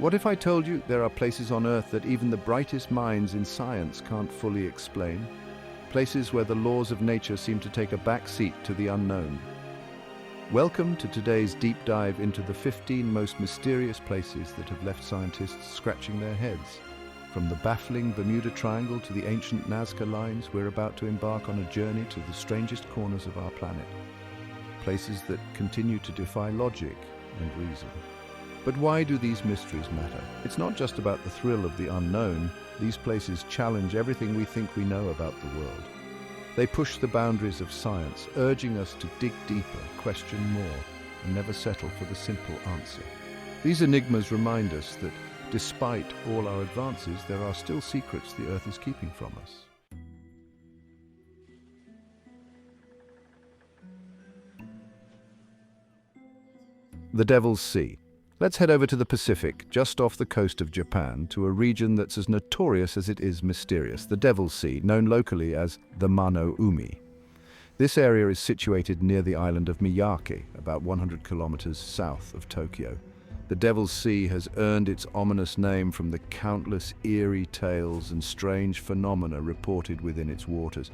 What if I told you there are places on Earth that even the brightest minds in science can't fully explain? Places where the laws of nature seem to take a back seat to the unknown. Welcome to today's deep dive into the 15 most mysterious places that have left scientists scratching their heads. From the baffling Bermuda Triangle to the ancient Nazca Lines, we're about to embark on a journey to the strangest corners of our planet. Places that continue to defy logic and reason. But why do these mysteries matter? It's not just about the thrill of the unknown. These places challenge everything we think we know about the world. They push the boundaries of science, urging us to dig deeper, question more, and never settle for the simple answer. These enigmas remind us that despite all our advances, there are still secrets the Earth is keeping from us. The Devil's Sea. Let's head over to the Pacific, just off the coast of Japan, to a region that's as notorious as it is mysterious, the Devil's Sea, known locally as the Mano Umi. This area is situated near the island of Miyake, about 100 kilometers south of Tokyo. The Devil's Sea has earned its ominous name from the countless eerie tales and strange phenomena reported within its waters.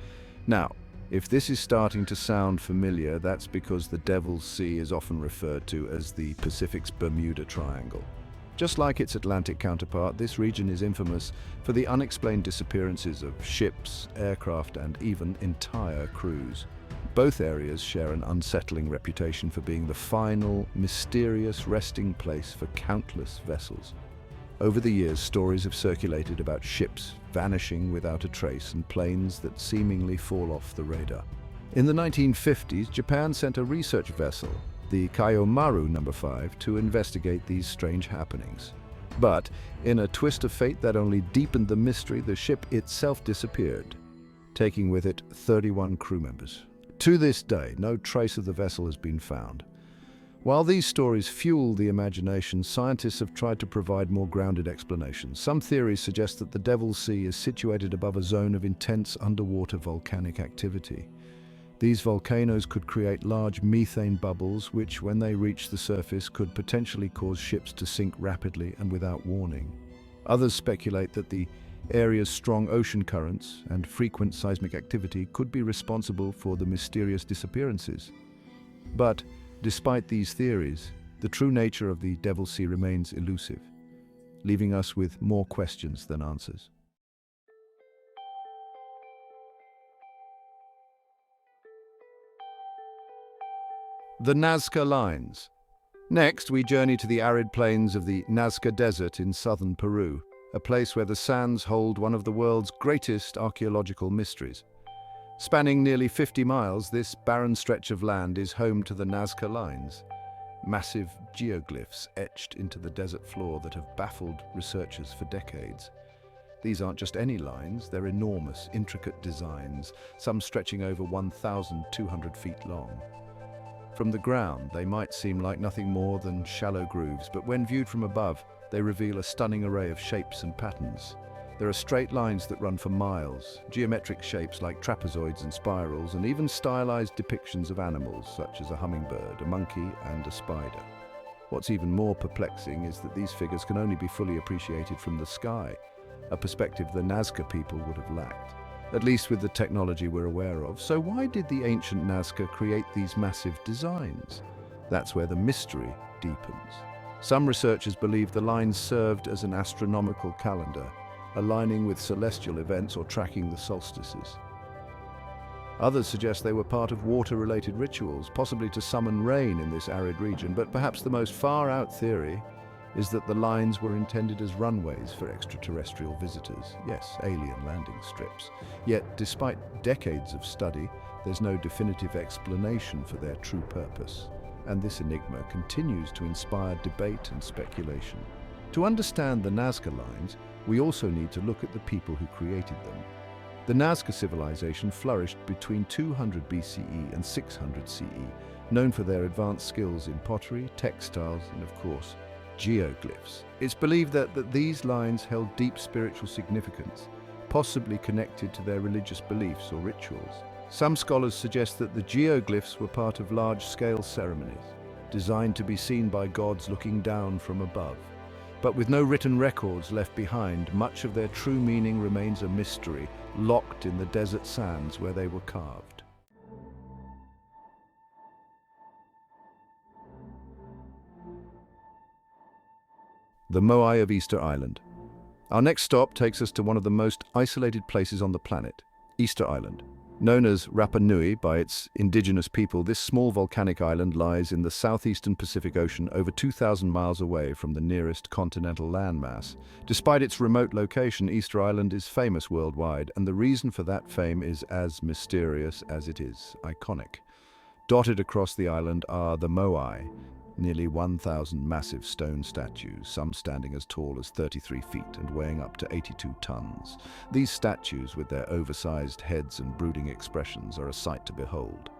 Now, if this is starting to sound familiar, that's because the Devil's Sea is often referred to as the Pacific's Bermuda Triangle. Just like its Atlantic counterpart, this region is infamous for the unexplained disappearances of ships, aircraft, and even entire crews. Both areas share an unsettling reputation for being the final, mysterious resting place for countless vessels. Over the years, stories have circulated about ships vanishing without a trace and planes that seemingly fall off the radar. In the 1950s, Japan sent a research vessel, the Kaiomaru No. 5, to investigate these strange happenings. But, in a twist of fate that only deepened the mystery, the ship itself disappeared, taking with it 31 crew members. To this day, no trace of the vessel has been found. While these stories fuel the imagination, scientists have tried to provide more grounded explanations. Some theories suggest that the Devil's Sea is situated above a zone of intense underwater volcanic activity. These volcanoes could create large methane bubbles, which, when they reach the surface, could potentially cause ships to sink rapidly and without warning. Others speculate that the area's strong ocean currents and frequent seismic activity could be responsible for the mysterious disappearances. But despite these theories, the true nature of the Devil's Sea remains elusive, leaving us with more questions than answers. The Nazca Lines. Next, we journey to the arid plains of the Nazca Desert in southern Peru, a place where the sands hold one of the world's greatest archaeological mysteries. Spanning nearly 50 miles, this barren stretch of land is home to the Nazca Lines, massive geoglyphs etched into the desert floor that have baffled researchers for decades. These aren't just any lines, they're enormous, intricate designs, some stretching over 1,200 feet long. From the ground, they might seem like nothing more than shallow grooves, but when viewed from above, they reveal a stunning array of shapes and patterns. There are straight lines that run for miles, geometric shapes like trapezoids and spirals, and even stylized depictions of animals such as a hummingbird, a monkey, and a spider. What's even more perplexing is that these figures can only be fully appreciated from the sky, a perspective the Nazca people would have lacked, at least with the technology we're aware of. So why did the ancient Nazca create these massive designs? That's where the mystery deepens. Some researchers believe the lines served as an astronomical calendar, aligning with celestial events or tracking the solstices. Others suggest they were part of water-related rituals, possibly to summon rain in this arid region, but perhaps the most far-out theory is that the lines were intended as runways for extraterrestrial visitors. Yes, alien landing strips. Yet, despite decades of study, there's no definitive explanation for their true purpose. And this enigma continues to inspire debate and speculation. To understand the Nazca Lines, we also need to look at the people who created them. The Nazca civilization flourished between 200 BCE and 600 CE, known for their advanced skills in pottery, textiles, and of course, geoglyphs. It's believed that these lines held deep spiritual significance, possibly connected to their religious beliefs or rituals. Some scholars suggest that the geoglyphs were part of large-scale ceremonies, designed to be seen by gods looking down from above. But with no written records left behind, much of their true meaning remains a mystery, locked in the desert sands where they were carved. The Moai of Easter Island. Our next stop takes us to one of the most isolated places on the planet, Easter Island. Known as Rapa Nui by its indigenous people, this small volcanic island lies in the southeastern Pacific Ocean, over 2,000 miles away from the nearest continental landmass. Despite its remote location, Easter Island is famous worldwide, and the reason for that fame is as mysterious as it is iconic. Dotted across the island are the Moai, nearly 1,000 massive stone statues, some standing as tall as 33 feet and weighing up to 82 tons. These statues, with their oversized heads and brooding expressions, are a sight to behold.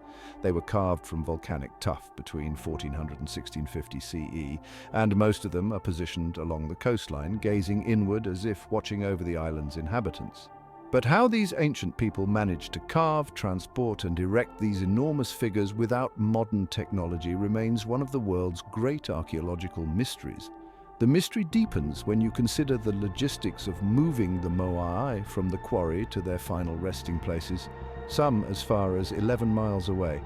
They were carved from volcanic tuff between 1400 and 1650 CE, and most of them are positioned along the coastline, gazing inward as if watching over the island's inhabitants. But how these ancient people managed to carve, transport, and erect these enormous figures without modern technology remains one of the world's great archaeological mysteries. The mystery deepens when you consider the logistics of moving the Moai from the quarry to their final resting places, some as far as 11 miles away.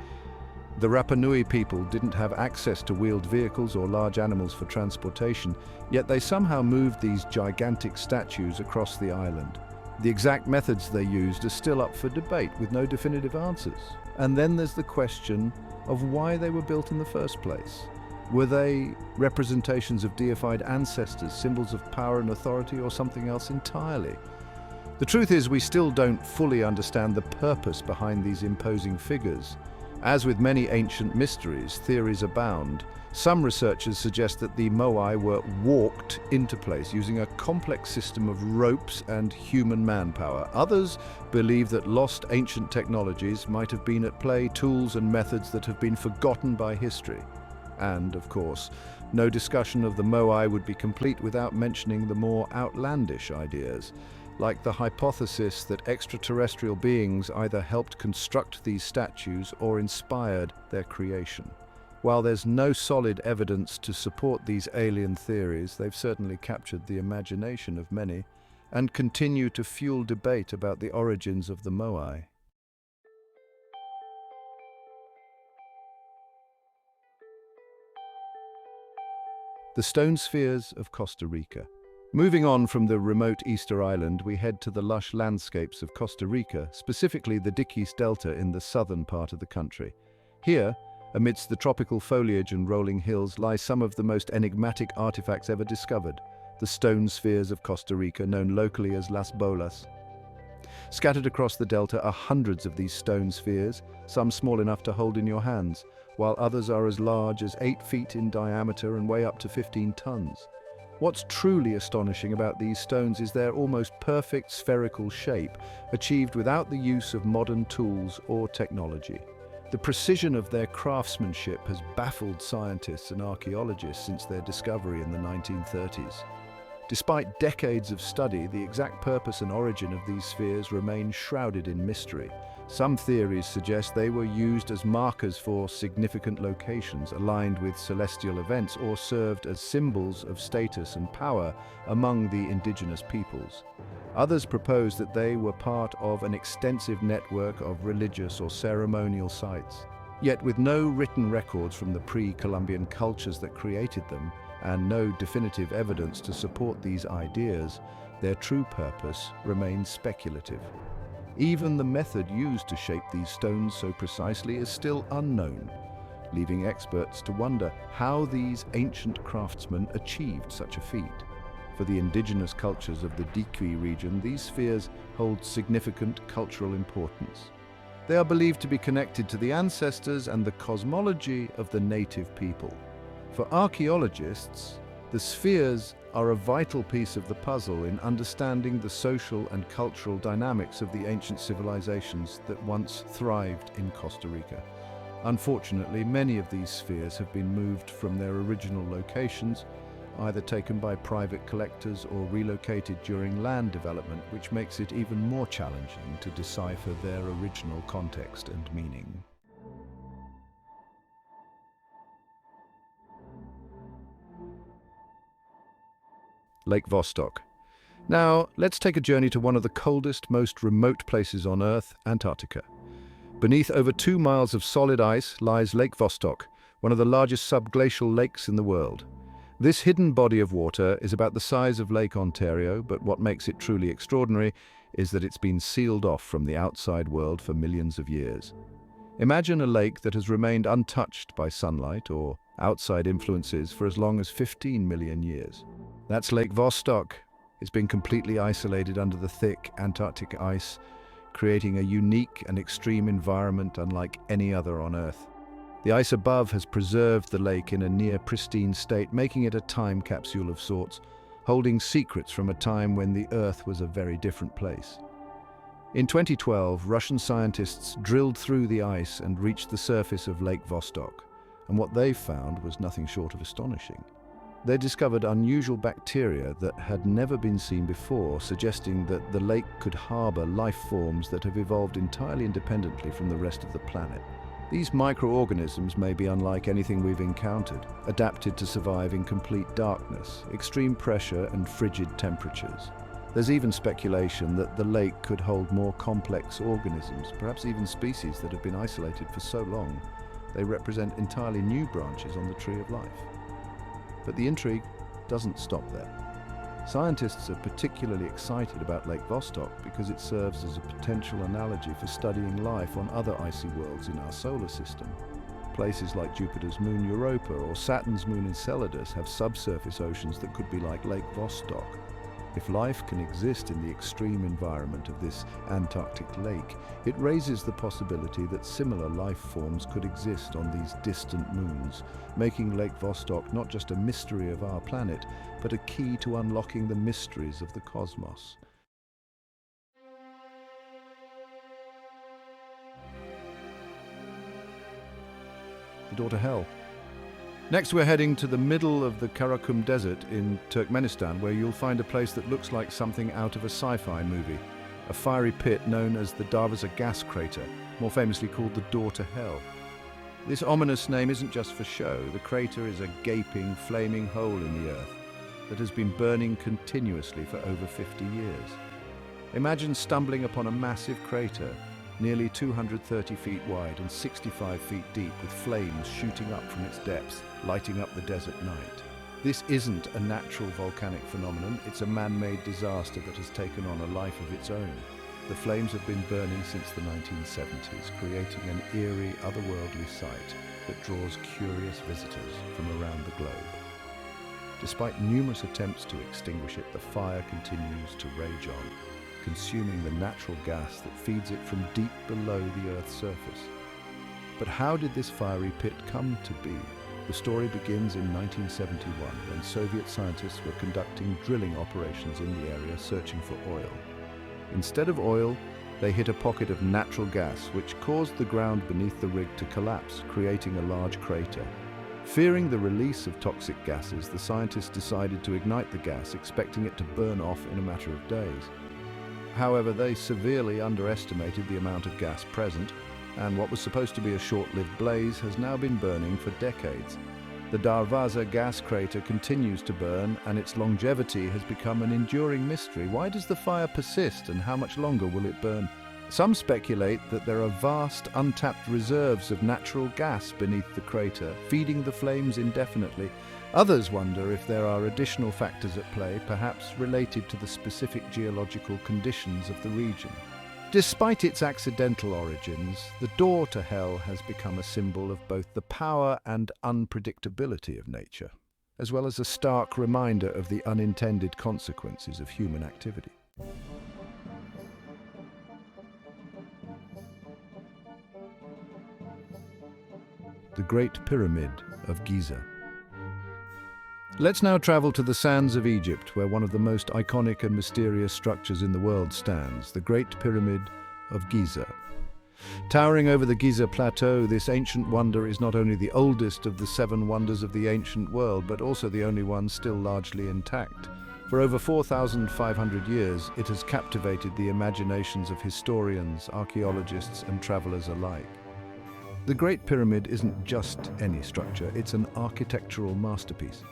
The Rapa Nui people didn't have access to wheeled vehicles or large animals for transportation, yet they somehow moved these gigantic statues across the island. The exact methods they used are still up for debate, with no definitive answers. And then there's the question of why they were built in the first place. Were they representations of deified ancestors, symbols of power and authority, or something else entirely? The truth is, we still don't fully understand the purpose behind these imposing figures. As with many ancient mysteries, theories abound. Some researchers suggest that the Moai were walked into place using a complex system of ropes and human manpower. Others believe that lost ancient technologies might have been at play, tools and methods that have been forgotten by history. And, of course, no discussion of the Moai would be complete without mentioning the more outlandish ideas, like the hypothesis that extraterrestrial beings either helped construct these statues or inspired their creation. While there's no solid evidence to support these alien theories, they've certainly captured the imagination of many and continue to fuel debate about the origins of the Moai. The stone spheres of Costa Rica. Moving on from the remote Easter Island, we head to the lush landscapes of Costa Rica, specifically the Diquís Delta in the southern part of the country. Here, amidst the tropical foliage and rolling hills, lie some of the most enigmatic artifacts ever discovered, the stone spheres of Costa Rica, known locally as Las Bolas. Scattered across the delta are hundreds of these stone spheres, some small enough to hold in your hands, while others are as large as 8 feet in diameter and weigh up to 15 tons. What's truly astonishing about these stones is their almost perfect spherical shape, achieved without the use of modern tools or technology. The precision of their craftsmanship has baffled scientists and archaeologists since their discovery in the 1930s. Despite decades of study, the exact purpose and origin of these spheres remain shrouded in mystery. Some theories suggest they were used as markers for significant locations aligned with celestial events, or served as symbols of status and power among the indigenous peoples. Others propose that they were part of an extensive network of religious or ceremonial sites. Yet with no written records from the pre-Columbian cultures that created them, and no definitive evidence to support these ideas, their true purpose remains speculative. Even the method used to shape these stones so precisely is still unknown, leaving experts to wonder how these ancient craftsmen achieved such a feat. For the indigenous cultures of the Diquís region, these spheres hold significant cultural importance. They are believed to be connected to the ancestors and the cosmology of the native people. For archaeologists, the spheres are a vital piece of the puzzle in understanding the social and cultural dynamics of the ancient civilizations that once thrived in Costa Rica. Unfortunately, many of these spheres have been moved from their original locations, either taken by private collectors or relocated during land development, which makes it even more challenging to decipher their original context and meaning. Lake Vostok. Now, let's take a journey to one of the coldest, most remote places on Earth, Antarctica. Beneath over 2 miles of solid ice lies Lake Vostok, one of the largest subglacial lakes in the world. This hidden body of water is about the size of Lake Ontario, but what makes it truly extraordinary is that it's been sealed off from the outside world for millions of years. Imagine a lake that has remained untouched by sunlight or outside influences for as long as 15 million years. That's Lake Vostok. It's been completely isolated under the thick Antarctic ice, creating a unique and extreme environment unlike any other on Earth. The ice above has preserved the lake in a near-pristine state, making it a time capsule of sorts, holding secrets from a time when the Earth was a very different place. In 2012, Russian scientists drilled through the ice and reached the surface of Lake Vostok, and what they found was nothing short of astonishing. They discovered unusual bacteria that had never been seen before, suggesting that the lake could harbor life forms that have evolved entirely independently from the rest of the planet. These microorganisms may be unlike anything we've encountered, adapted to survive in complete darkness, extreme pressure and frigid temperatures. There's even speculation that the lake could hold more complex organisms, perhaps even species that have been isolated for so long they represent entirely new branches on the tree of life. But the intrigue doesn't stop there. Scientists are particularly excited about Lake Vostok because it serves as a potential analogy for studying life on other icy worlds in our solar system. Places like Jupiter's moon Europa or Saturn's moon Enceladus have subsurface oceans that could be like Lake Vostok. If life can exist in the extreme environment of this Antarctic lake, it raises the possibility that similar life forms could exist on these distant moons, making Lake Vostok not just a mystery of our planet, but a key to unlocking the mysteries of the cosmos. The door to hell. Next, we're heading to the middle of the Karakum Desert in Turkmenistan, where you'll find a place that looks like something out of a sci-fi movie. A fiery pit known as the Darvaza gas crater, more famously called the Door to Hell. This ominous name isn't just for show. The crater is a gaping, flaming hole in the earth that has been burning continuously for over 50 years. Imagine stumbling upon a massive crater, nearly 230 feet wide and 65 feet deep, with flames shooting up from its depths, lighting up the desert night. This isn't a natural volcanic phenomenon, it's a man-made disaster that has taken on a life of its own. The flames have been burning since the 1970s, creating an eerie, otherworldly sight that draws curious visitors from around the globe. Despite numerous attempts to extinguish it, the fire continues to rage on, consuming the natural gas that feeds it from deep below the Earth's surface. But how did this fiery pit come to be? The story begins in 1971, when Soviet scientists were conducting drilling operations in the area searching for oil. Instead of oil, they hit a pocket of natural gas, which caused the ground beneath the rig to collapse, creating a large crater. Fearing the release of toxic gases, the scientists decided to ignite the gas, expecting it to burn off in a matter of days. However, they severely underestimated the amount of gas present, and what was supposed to be a short-lived blaze has now been burning for decades. The Darvaza gas crater continues to burn, and its longevity has become an enduring mystery. Why does the fire persist, and how much longer will it burn? Some speculate that there are vast, untapped reserves of natural gas beneath the crater, feeding the flames indefinitely. Others wonder if there are additional factors at play, perhaps related to the specific geological conditions of the region. Despite its accidental origins, the door to hell has become a symbol of both the power and unpredictability of nature, as well as a stark reminder of the unintended consequences of human activity. The Great Pyramid of Giza. Let's now travel to the sands of Egypt, where one of the most iconic and mysterious structures in the world stands, the Great Pyramid of Giza. Towering over the Giza Plateau, this ancient wonder is not only the oldest of the 7 wonders of the ancient world, but also the only one still largely intact. For over 4,500 years, it has captivated the imaginations of historians, archaeologists, and travelers alike. The Great Pyramid isn't just any structure, it's an architectural masterpiece.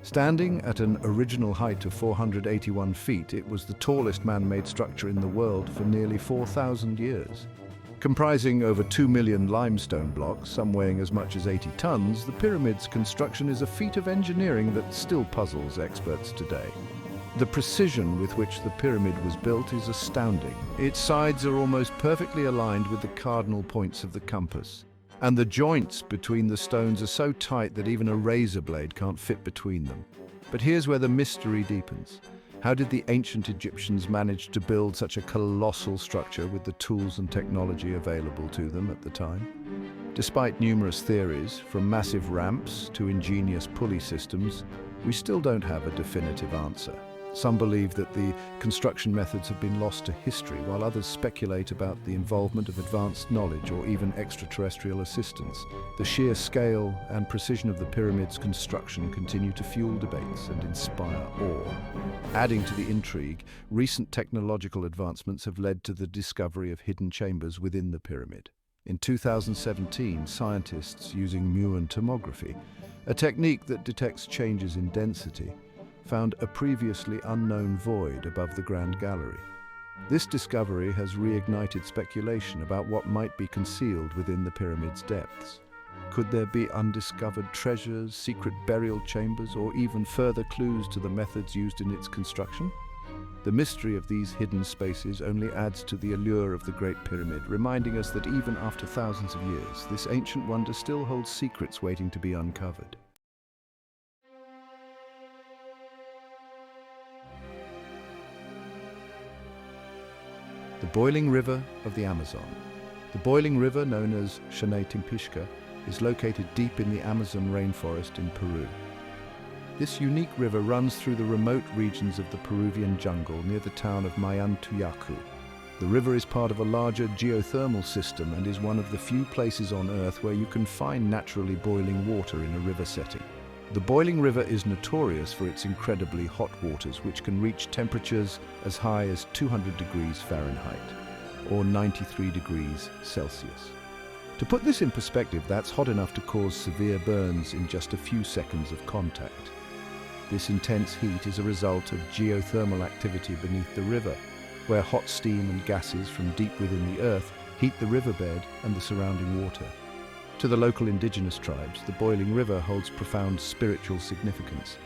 Standing at an original height of 481 feet, it was the tallest man-made structure in the world for nearly 4,000 years. Comprising over 2 million limestone blocks, some weighing as much as 80 tons, the pyramid's construction is a feat of engineering that still puzzles experts today. The precision with which the pyramid was built is astounding. Its sides are almost perfectly aligned with the cardinal points of the compass, and the joints between the stones are so tight that even a razor blade can't fit between them. But here's where the mystery deepens. How did the ancient Egyptians manage to build such a colossal structure with the tools and technology available to them at the time? Despite numerous theories, from massive ramps to ingenious pulley systems, we still don't have a definitive answer. Some believe that the construction methods have been lost to history, while others speculate about the involvement of advanced knowledge or even extraterrestrial assistance. The sheer scale and precision of the pyramid's construction continue to fuel debates and inspire awe. Adding to the intrigue, recent technological advancements have led to the discovery of hidden chambers within the pyramid. In 2017, scientists using Muon tomography, a technique that detects changes in density, found a previously unknown void above the Grand Gallery. This discovery has reignited speculation about what might be concealed within the pyramid's depths. Could there be undiscovered treasures, secret burial chambers, or even further clues to the methods used in its construction? The mystery of these hidden spaces only adds to the allure of the Great Pyramid, reminding us that even after thousands of years, this ancient wonder still holds secrets waiting to be uncovered. The boiling river of the Amazon. The boiling river, known as Shanay-Timpishka, is located deep in the Amazon rainforest in Peru. This unique river runs through the remote regions of the Peruvian jungle near the town of Mayantuyacu. The river is part of a larger geothermal system and is one of the few places on Earth where you can find naturally boiling water in a river setting. The boiling river is notorious for its incredibly hot waters, which can reach temperatures as high as 200 degrees Fahrenheit, or 93 degrees Celsius. To put this in perspective, that's hot enough to cause severe burns in just a few seconds of contact. This intense heat is a result of geothermal activity beneath the river, where hot steam and gases from deep within the earth heat the riverbed and the surrounding water. To the local indigenous tribes, the boiling river holds profound spiritual significance.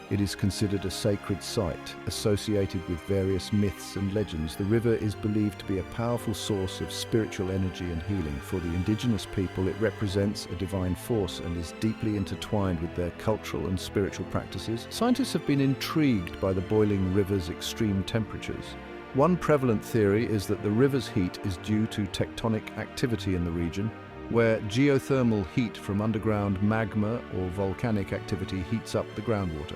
It is considered a sacred site, associated with various myths and legends. The river is believed to be a powerful source of spiritual energy and healing. For the indigenous people, it represents a divine force and is deeply intertwined with their cultural and spiritual practices. Scientists have been intrigued by the boiling river's extreme temperatures. One prevalent theory is that the river's heat is due to tectonic activity in the region, where geothermal heat from underground magma or volcanic activity heats up the groundwater.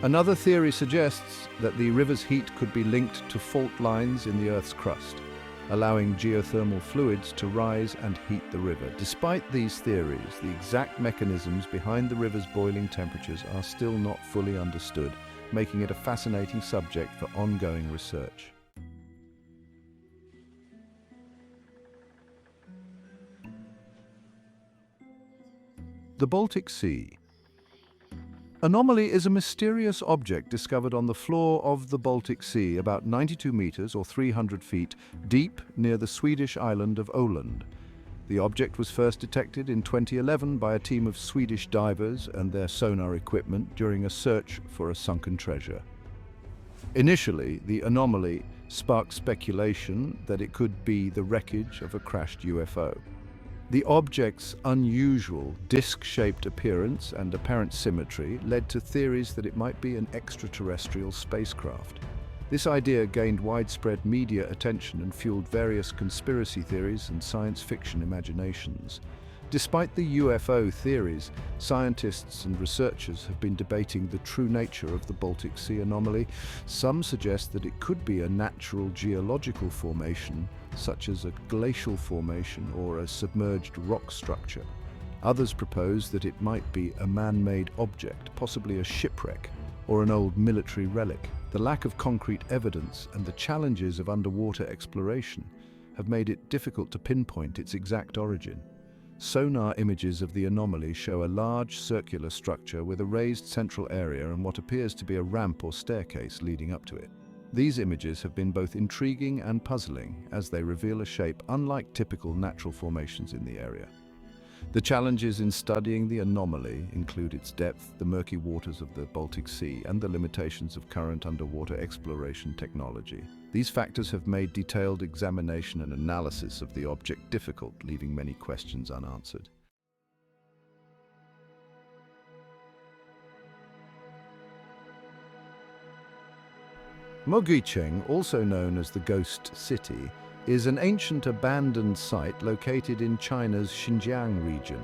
Another theory suggests that the river's heat could be linked to fault lines in the Earth's crust, allowing geothermal fluids to rise and heat the river. Despite these theories, the exact mechanisms behind the river's boiling temperatures are still not fully understood, making it a fascinating subject for ongoing research. The Baltic Sea. Anomaly is a mysterious object discovered on the floor of the Baltic Sea, about 92 meters or 300 feet deep near the Swedish island of Åland. The object was first detected in 2011 by a team of Swedish divers and their sonar equipment during a search for a sunken treasure. Initially, the anomaly sparked speculation that it could be the wreckage of a crashed UFO. The object's unusual disc-shaped appearance and apparent symmetry led to theories that it might be an extraterrestrial spacecraft. This idea gained widespread media attention and fueled various conspiracy theories and science fiction imaginations. Despite the UFO theories, scientists and researchers have been debating the true nature of the Baltic Sea anomaly. Some suggest that it could be a natural geological formation, such as a glacial formation or a submerged rock structure. Others propose that it might be a man-made object, possibly a shipwreck or an old military relic. The lack of concrete evidence and the challenges of underwater exploration have made it difficult to pinpoint its exact origin. sonar images of the anomaly show a large circular structure with a raised central area and what appears to be a ramp or staircase leading up to it. These images have been both intriguing and puzzling, as they reveal a shape unlike typical natural formations in the area. The challenges in studying the anomaly include its depth, the murky waters of the Baltic Sea, and the limitations of current underwater exploration technology. These factors have made detailed examination and analysis of the object difficult, leaving many questions unanswered. Moguicheng, also known as the Ghost City, is an ancient abandoned site located in China's Xinjiang region.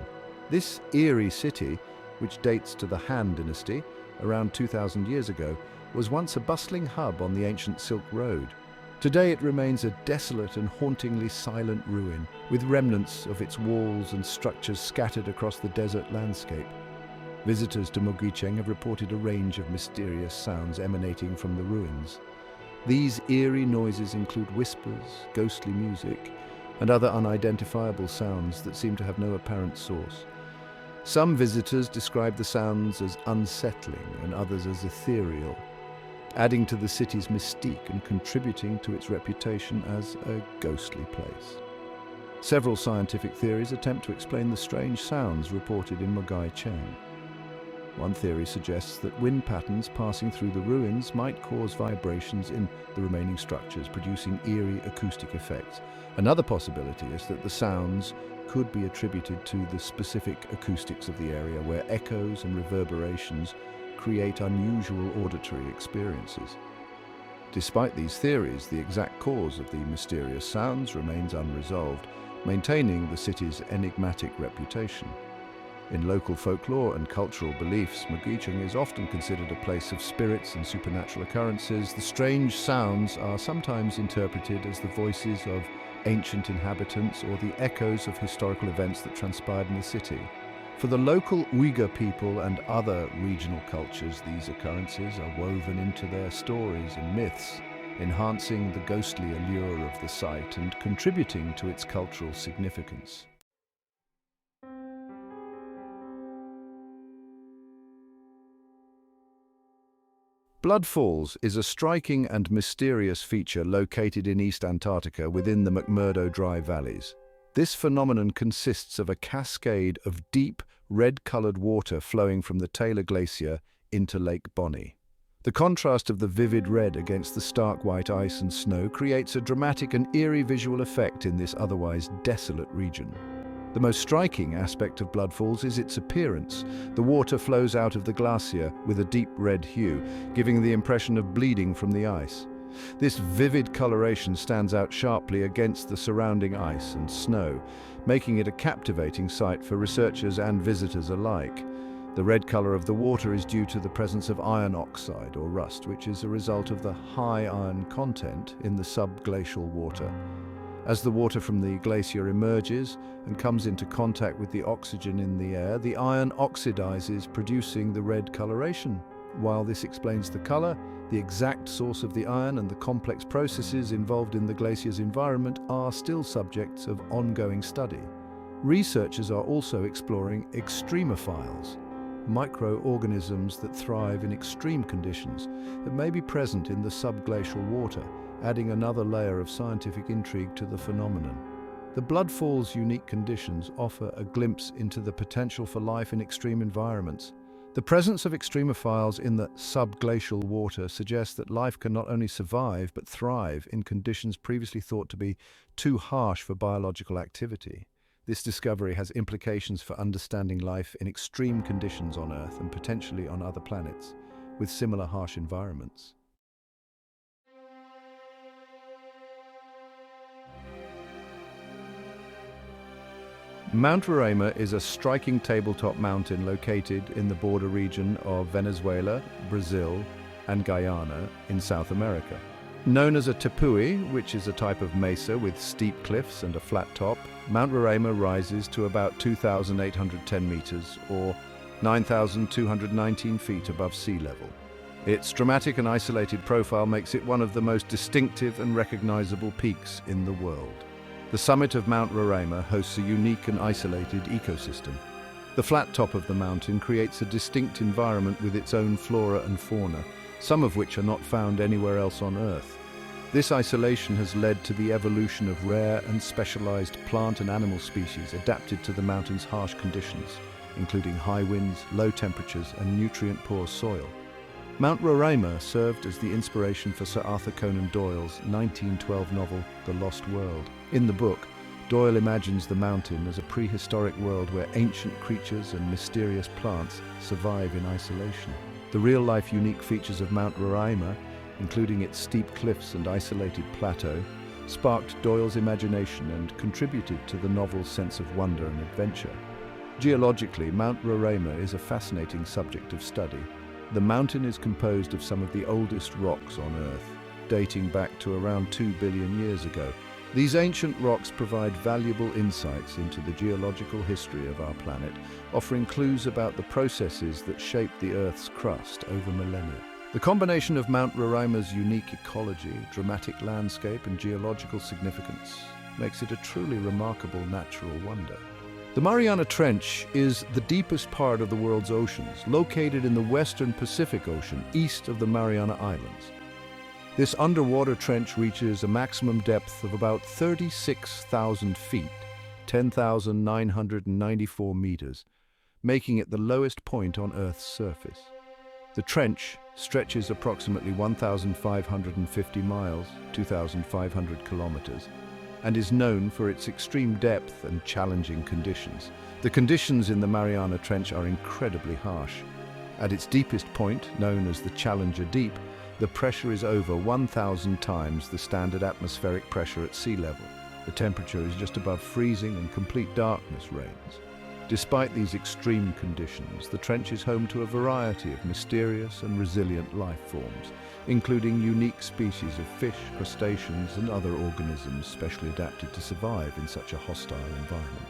This eerie city, which dates to the Han Dynasty, around 2,000 years ago, was once a bustling hub on the ancient Silk Road. Today it remains a desolate and hauntingly silent ruin, with remnants of its walls and structures scattered across the desert landscape. Visitors to Moguicheng have reported a range of mysterious sounds emanating from the ruins. These eerie noises include whispers, ghostly music, and other unidentifiable sounds that seem to have no apparent source. Some visitors describe the sounds as unsettling and others as ethereal, adding to the city's mystique and contributing to its reputation as a ghostly place. Several scientific theories attempt to explain the strange sounds reported in Moguicheng. One theory suggests that wind patterns passing through the ruins might cause vibrations in the remaining structures, producing eerie acoustic effects. Another possibility is that the sounds could be attributed to the specific acoustics of the area, where echoes and reverberations create unusual auditory experiences. Despite these theories, the exact cause of the mysterious sounds remains unresolved, maintaining the city's enigmatic reputation. In local folklore and cultural beliefs, Moguicheng is often considered a place of spirits and supernatural occurrences. The strange sounds are sometimes interpreted as the voices of ancient inhabitants or the echoes of historical events that transpired in the city. For the local Uyghur people and other regional cultures, these occurrences are woven into their stories and myths, enhancing the ghostly allure of the site and contributing to its cultural significance. Blood Falls is a striking and mysterious feature located in East Antarctica within the McMurdo Dry Valleys. This phenomenon consists of a cascade of deep, red-colored water flowing from the Taylor Glacier into Lake Bonny. The contrast of the vivid red against the stark white ice and snow creates a dramatic and eerie visual effect in this otherwise desolate region. The most striking aspect of Blood Falls is its appearance. The water flows out of the glacier with a deep red hue, giving the impression of bleeding from the ice. This vivid coloration stands out sharply against the surrounding ice and snow, making it a captivating sight for researchers and visitors alike. The red color of the water is due to the presence of iron oxide or rust, which is a result of the high iron content in the subglacial water. As the water from the glacier emerges and comes into contact with the oxygen in the air, the iron oxidizes, producing the red coloration. While this explains the color, the exact source of the iron and the complex processes involved in the glacier's environment are still subjects of ongoing study. Researchers are also exploring extremophiles, microorganisms that thrive in extreme conditions that may be present in the subglacial water, adding another layer of scientific intrigue to the phenomenon. The Blood Falls' unique conditions offer a glimpse into the potential for life in extreme environments. The presence of extremophiles in the subglacial water suggests that life can not only survive but thrive in conditions previously thought to be too harsh for biological activity. This discovery has implications for understanding life in extreme conditions on Earth and potentially on other planets with similar harsh environments. Mount Roraima is a striking tabletop mountain located in the border region of Venezuela, Brazil, and Guyana in South America. Known as a tepui, which is a type of mesa with steep cliffs and a flat top, Mount Roraima rises to about 2,810 meters, or 9,219 feet above sea level. Its dramatic and isolated profile makes it one of the most distinctive and recognizable peaks in the world. The summit of Mount Roraima hosts a unique and isolated ecosystem. The flat top of the mountain creates a distinct environment with its own flora and fauna, some of which are not found anywhere else on Earth. This isolation has led to the evolution of rare and specialized plant and animal species adapted to the mountain's harsh conditions, including high winds, low temperatures, and nutrient-poor soil. Mount Roraima served as the inspiration for Sir Arthur Conan Doyle's 1912 novel, The Lost World. In the book, Doyle imagines the mountain as a prehistoric world where ancient creatures and mysterious plants survive in isolation. The real-life unique features of Mount Roraima, including its steep cliffs and isolated plateau, sparked Doyle's imagination and contributed to the novel's sense of wonder and adventure. Geologically, Mount Roraima is a fascinating subject of study. The mountain is composed of some of the oldest rocks on Earth, dating back to around 2 billion years ago. These ancient rocks provide valuable insights into the geological history of our planet, offering clues about the processes that shaped the Earth's crust over millennia. The combination of Mount Roraima's unique ecology, dramatic landscape, and geological significance makes it a truly remarkable natural wonder. The Mariana Trench is the deepest part of the world's oceans, located in the western Pacific Ocean, east of the Mariana Islands. This underwater trench reaches a maximum depth of about 36,000 feet, 10,994 meters, making it the lowest point on Earth's surface. The trench stretches approximately 1,550 miles, 2,500 kilometers, and is known for its extreme depth and challenging conditions. The conditions in the Mariana Trench are incredibly harsh. At its deepest point, known as the Challenger Deep, the pressure is over 1,000 times the standard atmospheric pressure at sea level. The temperature is just above freezing and complete darkness reigns. Despite these extreme conditions, the trench is home to a variety of mysterious and resilient life forms, including unique species of fish, crustaceans, and other organisms specially adapted to survive in such a hostile environment.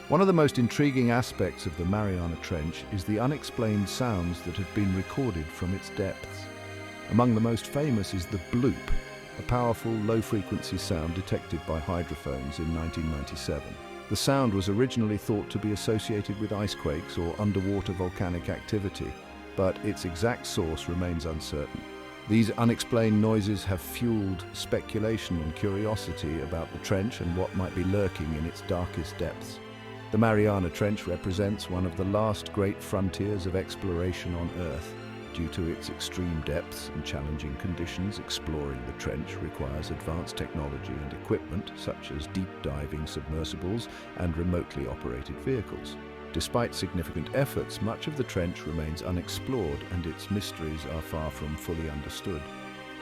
One of the most intriguing aspects of the Mariana Trench is the unexplained sounds that have been recorded from its depths. Among the most famous is the bloop, a powerful low-frequency sound detected by hydrophones in 1997. The sound was originally thought to be associated with ice quakes or underwater volcanic activity, but its exact source remains uncertain. These unexplained noises have fueled speculation and curiosity about the trench and what might be lurking in its darkest depths. The Mariana Trench represents one of the last great frontiers of exploration on Earth. Due to its extreme depths and challenging conditions, exploring the trench requires advanced technology and equipment such as deep-diving submersibles and remotely operated vehicles. Despite significant efforts, much of the trench remains unexplored and its mysteries are far from fully understood.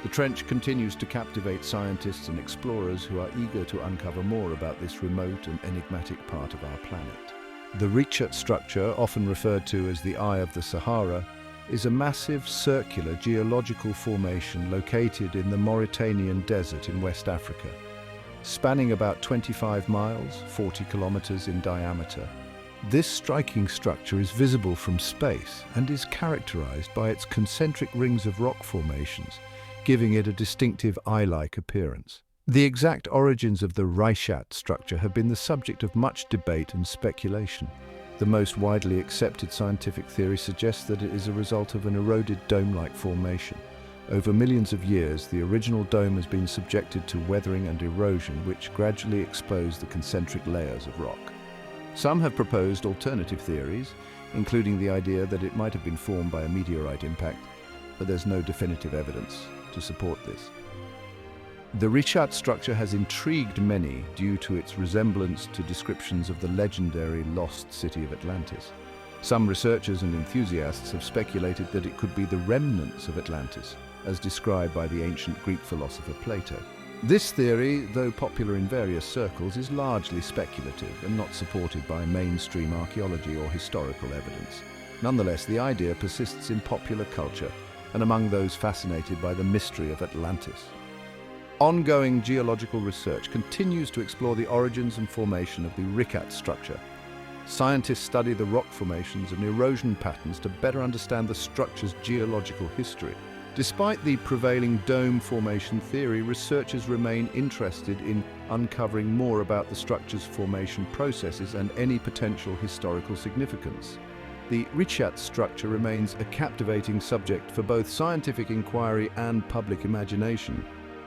The trench continues to captivate scientists and explorers who are eager to uncover more about this remote and enigmatic part of our planet. The Richat structure, often referred to as the Eye of the Sahara, is a massive circular geological formation located in the Mauritanian Desert in West Africa. Spanning about 25 miles, 40 kilometers in diameter, this striking structure is visible from space and is characterized by its concentric rings of rock formations, giving it a distinctive eye-like appearance. The exact origins of the Richat structure have been the subject of much debate and speculation. The most widely accepted scientific theory suggests that it is a result of an eroded dome-like formation. Over millions of years, the original dome has been subjected to weathering and erosion, which gradually exposed the concentric layers of rock. Some have proposed alternative theories, including the idea that it might have been formed by a meteorite impact, but there's no definitive evidence to support this. The Richat structure has intrigued many due to its resemblance to descriptions of the legendary lost city of Atlantis. Some researchers and enthusiasts have speculated that it could be the remnants of Atlantis, as described by the ancient Greek philosopher Plato. This theory, though popular in various circles, is largely speculative and not supported by mainstream archaeology or historical evidence. Nonetheless, the idea persists in popular culture and among those fascinated by the mystery of Atlantis. Ongoing geological research continues to explore the origins and formation of the Richat structure. Scientists study the rock formations and erosion patterns to better understand the structure's geological history. Despite the prevailing dome formation theory, researchers remain interested in uncovering more about the structure's formation processes and any potential historical significance. The Richat structure remains a captivating subject for both scientific inquiry and public imagination.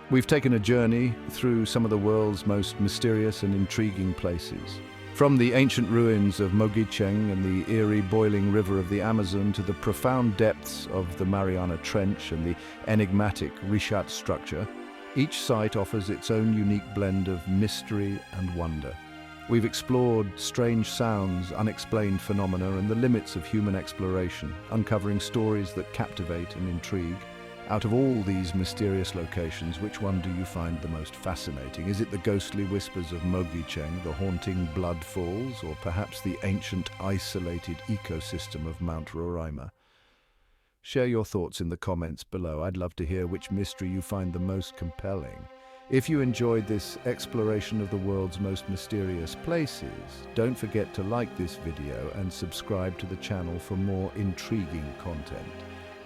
We've taken a journey through some of the world's most mysterious and intriguing places. From the ancient ruins of Mogicheng and the eerie boiling river of the Amazon to the profound depths of the Mariana Trench and the enigmatic Richat structure, each site offers its own unique blend of mystery and wonder. We've explored strange sounds, unexplained phenomena, and the limits of human exploration, uncovering stories that captivate and intrigue. Out of all these mysterious locations, which one do you find the most fascinating? Is it the ghostly whispers of Mogicheng, the haunting Blood Falls, or perhaps the ancient, isolated ecosystem of Mount Roraima? Share your thoughts in the comments below. I'd love to hear which mystery you find the most compelling. If you enjoyed this exploration of the world's most mysterious places, don't forget to like this video and subscribe to the channel for more intriguing content.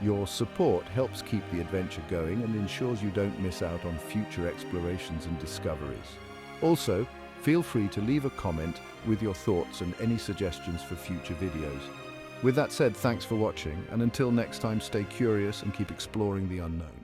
Your support helps keep the adventure going and ensures you don't miss out on future explorations and discoveries. Also, feel free to leave a comment with your thoughts and any suggestions for future videos. With that said, thanks for watching, and until next time, stay curious and keep exploring the unknown.